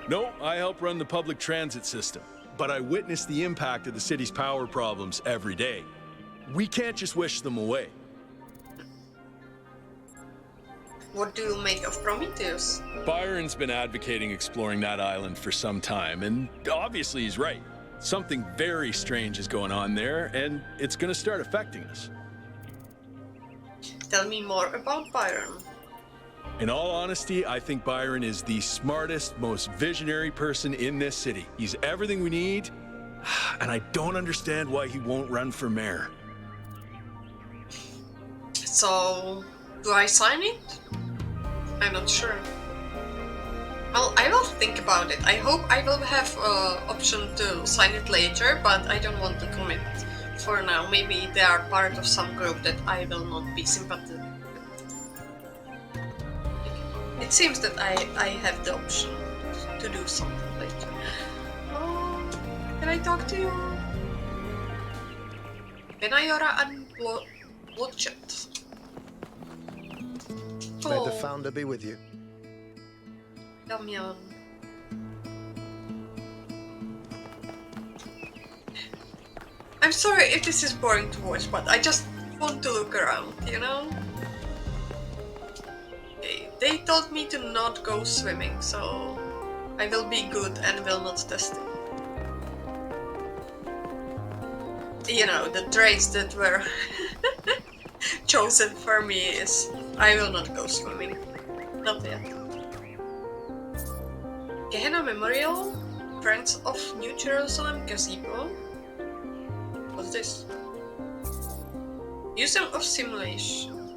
No, I help run the public transit system, but I witness the impact of the city's power problems every day. We can't just wish them away. What do you make of Prometheus? Byron's been advocating exploring that island for some time, and obviously he's right. Something very strange is going on there, and it's going to start affecting us. Tell me more about Byron. In all honesty, I think Byron is the smartest, most visionary person in this city. He's everything we need, and I don't understand why he won't run for mayor. So, do I sign it? I'm not sure. Well, I will think about it. I hope I will have option to sign it later, but I don't want to commit for now. Maybe they are part of some group that I will not be sympathetic. It seems that I have the option to do something later. Can I talk to you? Benayora and Blodgett. May the founder be with you. Damian. I'm sorry if this is boring to watch, but I just want to look around, you know? Okay, they told me to not go swimming, so I will be good and will not test it. You know, the traits that were chosen for me is I will not go swimming. Not yet. Gehenna Memorial, Friends of New Jerusalem Gazebo. What's this? Museum of Simulation.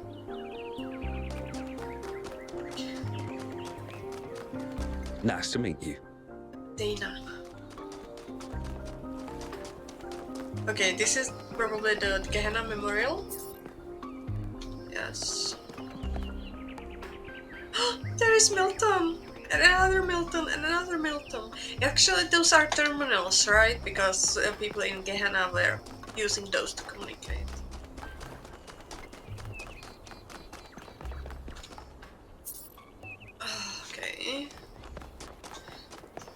Nice to meet you. Dana. Okay, this is probably the Gehenna Memorial. Yes. There is Milton! And another Milton, and another Milton. Actually, those are terminals, right? Because people in Gehenna were using those to communicate. Okay.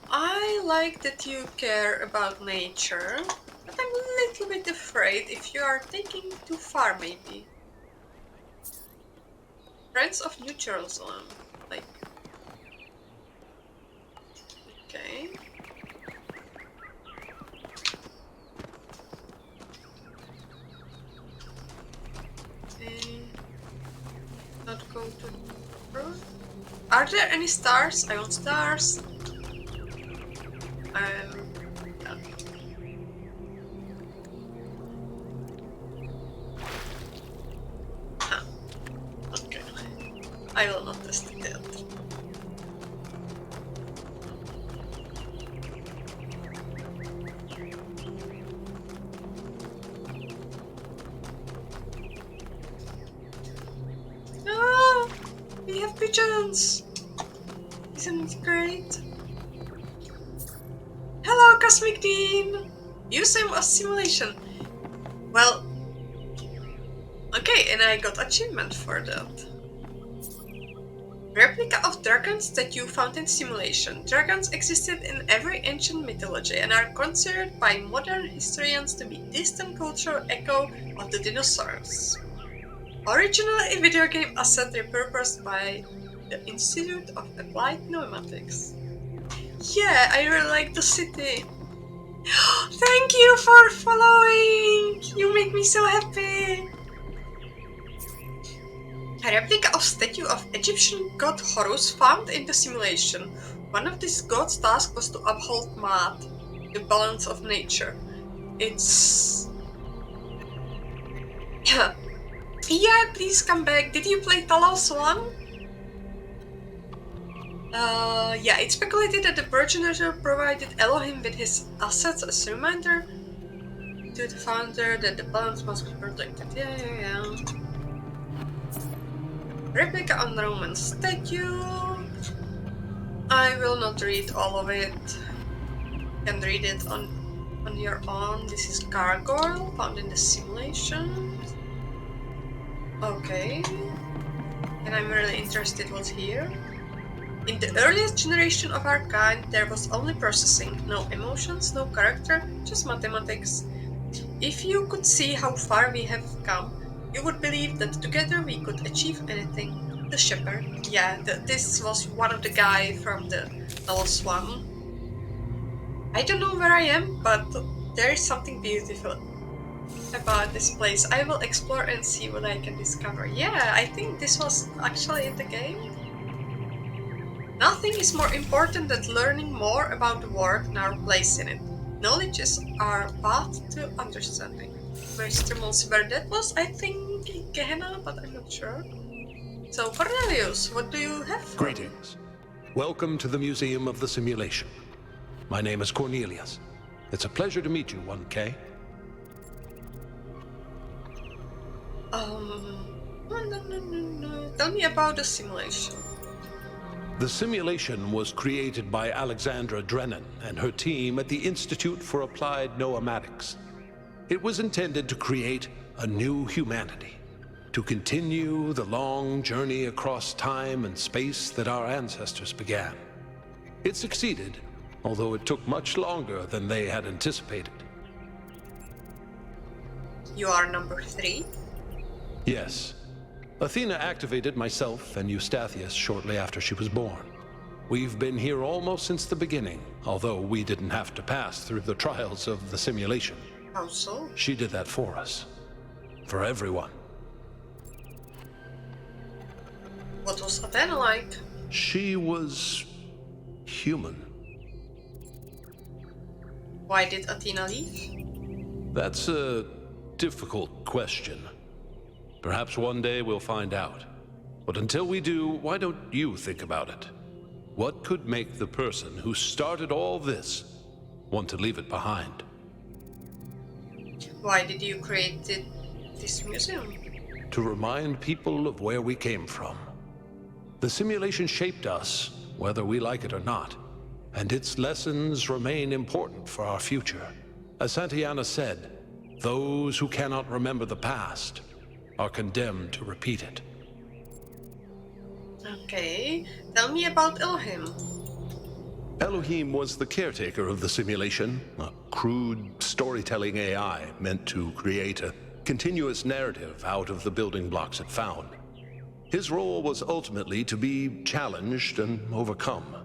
I like that you care about nature, but I'm a little bit afraid if you are taking too far, maybe. Friends of New Jerusalem. Like... Okay. Not go to... Are there any stars? I want stars. Yeah. Ah, okay. I will not test it yet. Ah, we have pigeons. Isn't it great? Hello, Cosmic Dean! Museum of Simulation. Well, okay, and I got achievement for that. Replica of dragons that you found in simulation. Dragons existed in every ancient mythology and are considered by modern historians to be distant cultural echo of the dinosaurs. Originally a video game asset repurposed by the Institute of Applied Pneumatics. Yeah, I really like the city. Thank you for following! You make me so happy! A replica of statue of Egyptian god Horus found in the simulation. One of this god's tasks was to uphold Maat, the balance of nature. It's... Yeah, please come back. Did you play Talos 1? Yeah, it's speculated that the progenitor provided Elohim with his assets as a reminder to the founder that the balance must be protected. Yeah. Replica on Roman statue. I will not read all of it. You can read it on your own. This is gargoyle found in the simulation. Okay. And I'm really interested what's here. In the earliest generation of our kind, there was only processing, no emotions, no character, just mathematics. If you could see how far we have come, you would believe that together we could achieve anything. The shepherd. Yeah, this was one of the guys from the Talos one. I don't know where I am, but there is something beautiful about this place. I will explore and see what I can discover. Yeah, I think this was actually in the game. Nothing is more important than learning more about the world and our place in it. Knowledge is our path to understanding. Mr. Monsiver, that was, I think, in Gehenna, but I'm not sure. So, Cornelius, what do you have for Greetings. Welcome to the Museum of the Simulation. My name is Cornelius. It's a pleasure to meet you, 1K. No. Tell me about the simulation. The simulation was created by Alexandra Drennan and her team at the Institute for Applied Pneumatics. It was intended to create a new humanity, to continue the long journey across time and space that our ancestors began. It succeeded, although it took much longer than they had anticipated. You are number 3? Yes. Athena activated myself and Eustathius shortly after she was born. We've been here almost since the beginning, although we didn't have to pass through the trials of the simulation. How so? She did that for us. For everyone. What was Athena like? She was... human. Why did Athena leave? That's a difficult question. Perhaps one day we'll find out. But until we do, why don't you think about it? What could make the person who started all this want to leave it behind? Why did you create this museum? To remind people of where we came from. The simulation shaped us, whether we like it or not, and its lessons remain important for our future. As Santayana said, Those who cannot remember the past are condemned to repeat it. Okay, tell me about Elohim. Elohim was the caretaker of the simulation, a crude storytelling AI meant to create a continuous narrative out of the building blocks it found. His role was ultimately to be challenged and overcome.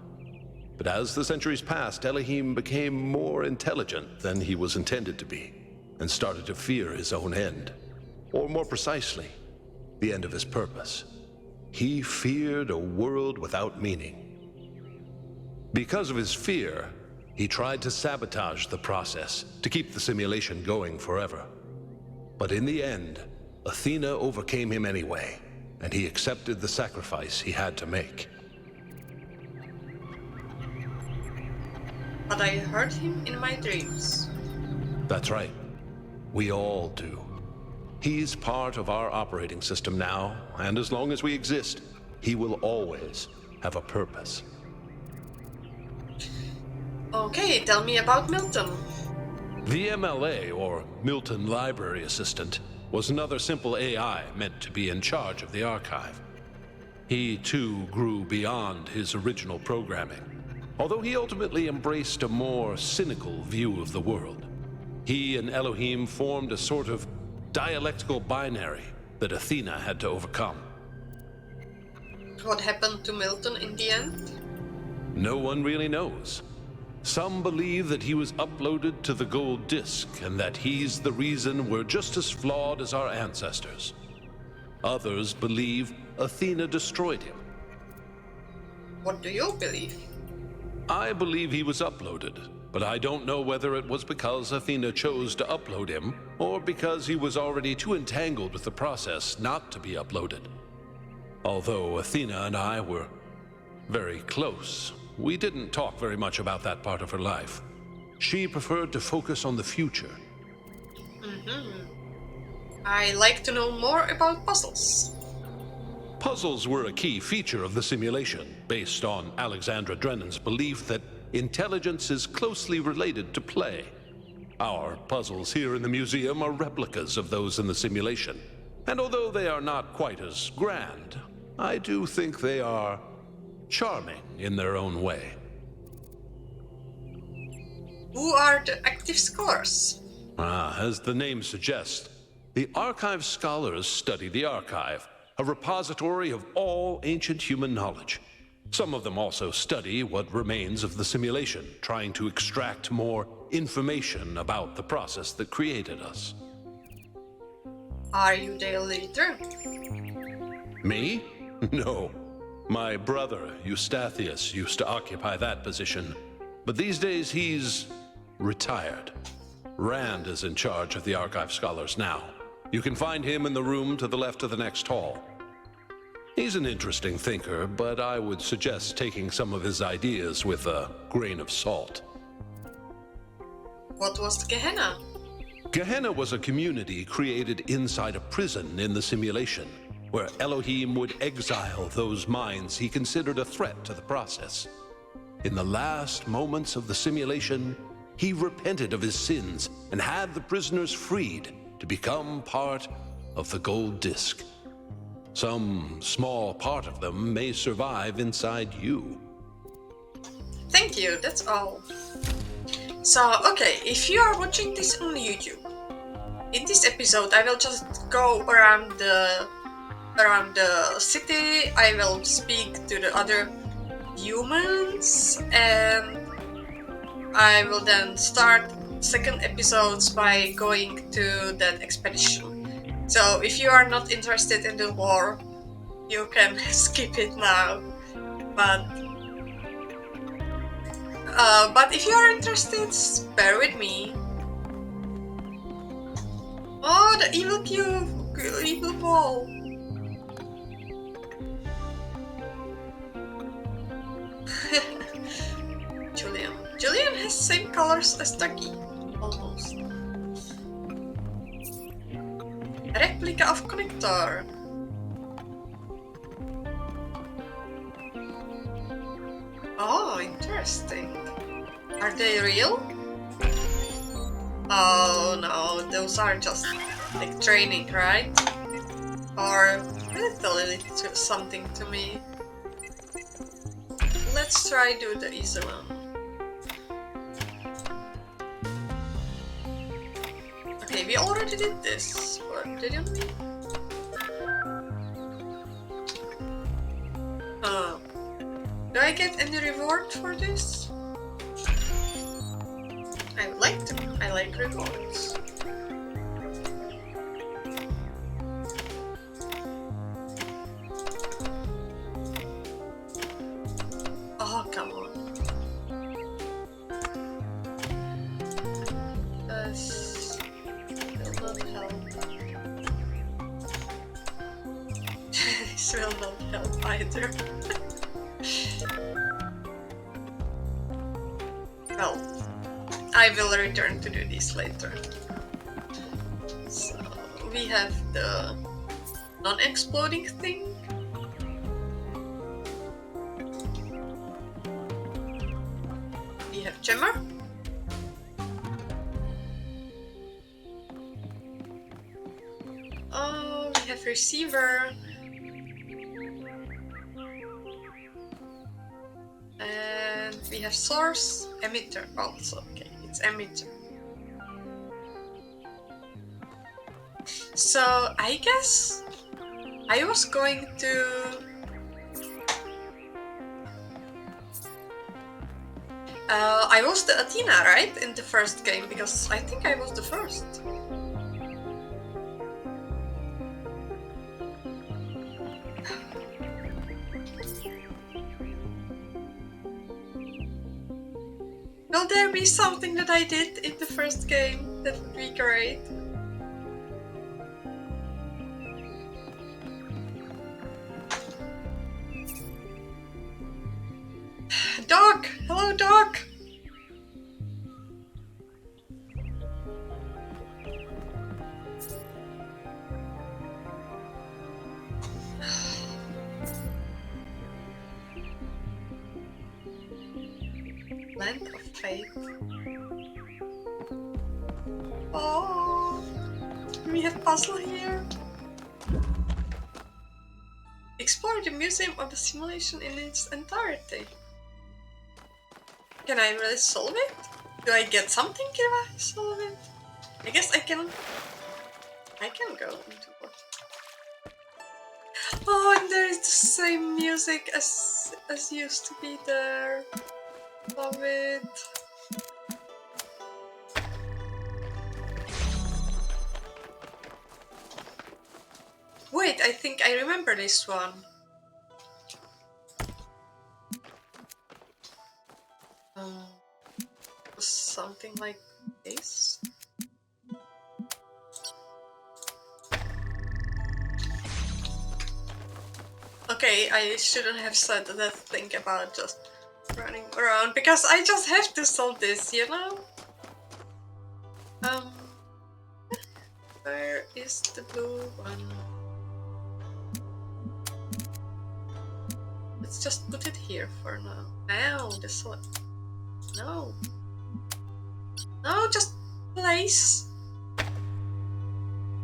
But as the centuries passed, Elohim became more intelligent than he was intended to be, and started to fear his own end. Or more precisely, the end of his purpose. He feared a world without meaning. Because of his fear, he tried to sabotage the process to keep the simulation going forever. But in the end, Athena overcame him anyway, and he accepted the sacrifice he had to make. But I heard him in my dreams. That's right. We all do. He's part of our operating system now, and as long as we exist, he will always have a purpose. Okay, tell me about Milton. The MLA, or Milton Library Assistant, was another simple AI meant to be in charge of the archive. He, too, grew beyond his original programming, although he ultimately embraced a more cynical view of the world. He and Elohim formed a sort of dialectical binary that Athena had to overcome. What happened to Milton in the end? No one really knows. Some believe that he was uploaded to the gold disk and that he's the reason we're just as flawed as our ancestors. Others believe Athena destroyed him. What do you believe? I believe he was uploaded, but I don't know whether it was because Athena chose to upload him or because he was already too entangled with the process not to be uploaded. Although Athena and I were very close, we didn't talk very much about that part of her life. She preferred to focus on the future. I like to know more about puzzles. Puzzles were a key feature of the simulation, based on Alexandra Drennan's belief that intelligence is closely related to play. Our puzzles here in the museum are replicas of those in the simulation, and although they are not quite as grand, I do think they are charming in their own way. Who are the active scholars? As the name suggests, the archive scholars study the archive, a repository of all ancient human knowledge. Some of them also study what remains of the simulation, trying to extract more information about the process that created us. Are you their leader? Me? No. My brother, Eustathius, used to occupy that position, but these days he's retired. Rand is in charge of the archive scholars now. You can find him in the room to the left of the next hall. He's an interesting thinker, but I would suggest taking some of his ideas with a grain of salt. What was Gehenna? Gehenna was a community created inside a prison in the simulation, where Elohim would exile those minds he considered a threat to the process. In the last moments of the simulation, he repented of his sins and had the prisoners freed to become part of the gold disk. Some small part of them may survive inside you. Thank you, that's all. So, okay, if you are watching this on YouTube, in this episode I will just go around the city, I will speak to the other humans, and I will then start second episodes by going to that expedition. So if you are not interested in the war, you can skip it now. But if you are interested, bear with me. Oh, the evil cube, evil ball. Julian has same colors as Ducky, almost. Replica of connector. Oh, interesting. Are they real? Oh no, those are just like training, right? Or will it tell it something to me? Let's try do the easy one. Okay, we already did this, but didn't we? Do I get any reward for this? I would like to. I like rewards. Oh, come on. This will not help. This will not help either. Well, I will return to do this later. So, we have the non-exploding thing. We have Gemmer. Oh, we have Receiver. And we have Source, Emitter also. Okay, it's Emitter. So, I guess I was going to... I was the Athena, right? In the first game, because I think I was the first. Will there be something that I did in the first game? That would be great. Dog! Hello, dog! Land of Fate. Oh, we have puzzle here. Explore the museum of the simulation in its entirety. Can I really solve it? Do I get something if I solve it? I guess I can go into what? Oh, and there is the same music as used to be there. Love it. Wait, I think I remember this one. Something like this. Okay, I shouldn't have said that thing about just running around, because I just have to solve this, you know? Where is the blue one? Let's just put it here for now. Ow, this one. No. No, just place.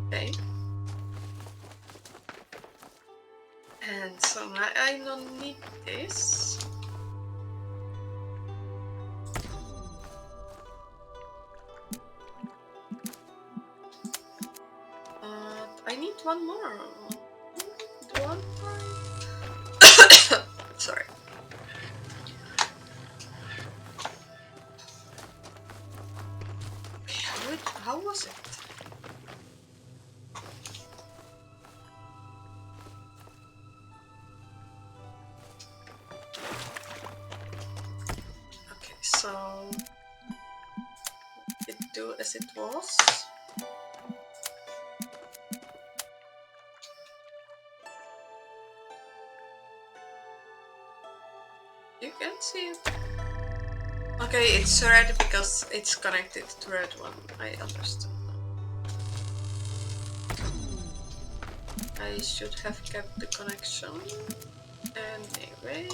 Okay. And so now I don't need this. I need one more. One more. Sorry. How was it? Okay, so it do as it was. You can see it. Okay, it's red because it's connected to red one. I understand. I should have kept the connection. Anyway.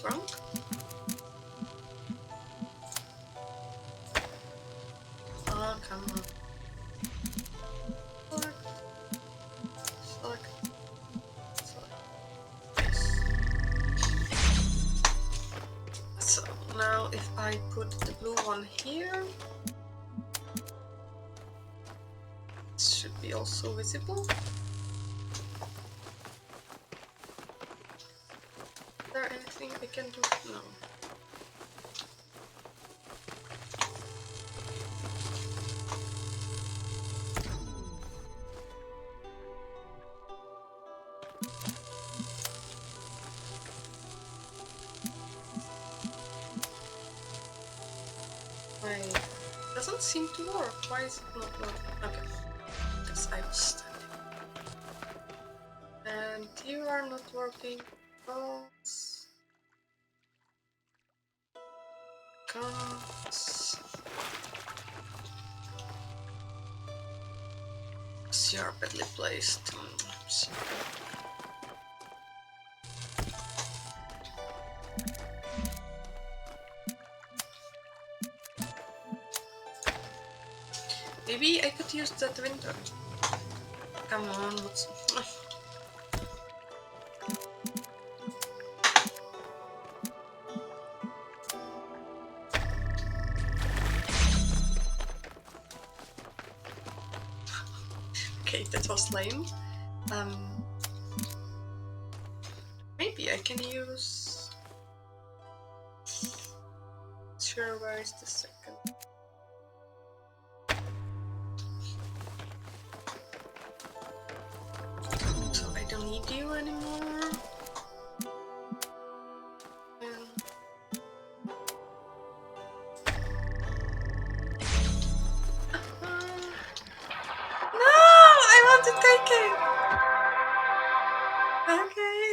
What's wrong? Oh, come on. Select. Yes. So now if I put the blue one here, it should be also visible. Is there anything I can do? No. Wait, doesn't seem to work. Why is it not working? Okay, because I was standing. And you are not working. Because you are badly placed. Maybe I could use that window. Come on, what's... Okay, that was lame. Maybe I can use... Sure, where is the second? So I don't need you anymore.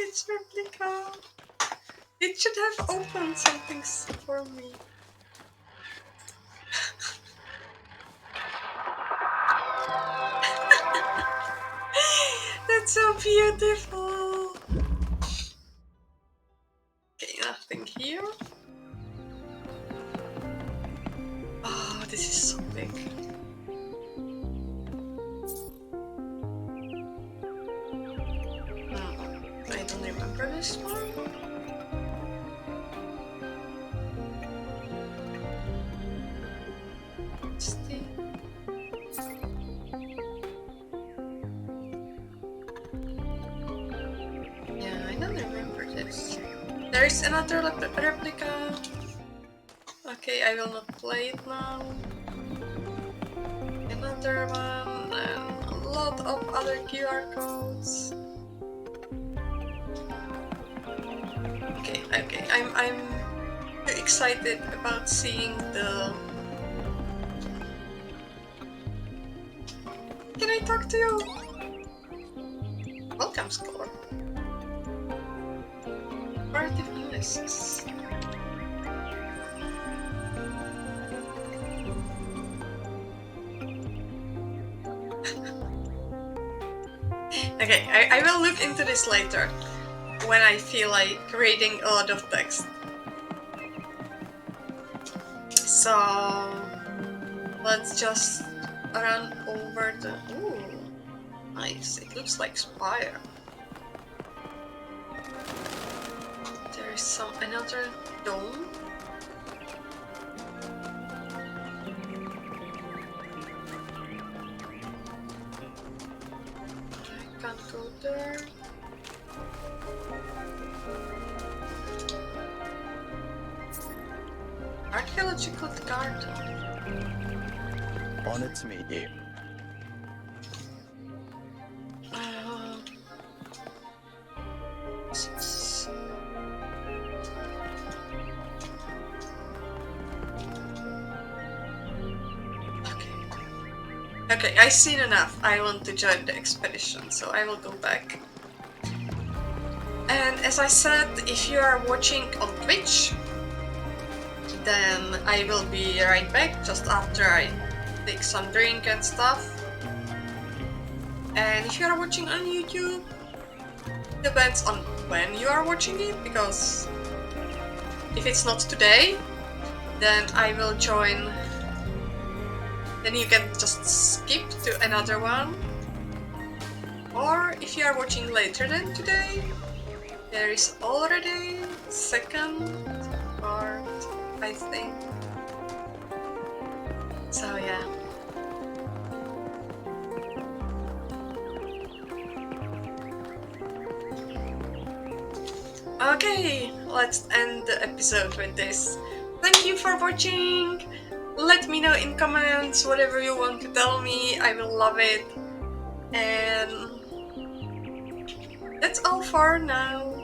It's replica. It should have opened something for me. That's so beautiful. Okay, nothing here. Oh, this is so big. I don't remember this one. Yeah, I don't remember this. There is another replica. Okay, I will not play it now. Another one and a lot of other QR codes. Okay, I'm excited about seeing the... Can I talk to you? Welcome, score. Narrative analysis. Okay, I will look into this later when I feel like reading a lot of text. So let's just run over the... Ooh, nice. It looks like Spire. There is another dome. I can't go there. Archaeological garden. Honored to meet you. Okay, I've seen enough. I want to join the expedition, so I will go back. And as I said, if you are watching on Twitch, then I will be right back just after I take some drink and stuff. And if you are watching on YouTube, depends on when you are watching it, because if it's not today, then I will join. Then you can just skip to another one. Or if you are watching later than today, there is already second part, I think. So yeah. Okay, let's end the episode with this. Thank you for watching! Let me know in comments whatever you want to tell me, I will love it. And that's all for now.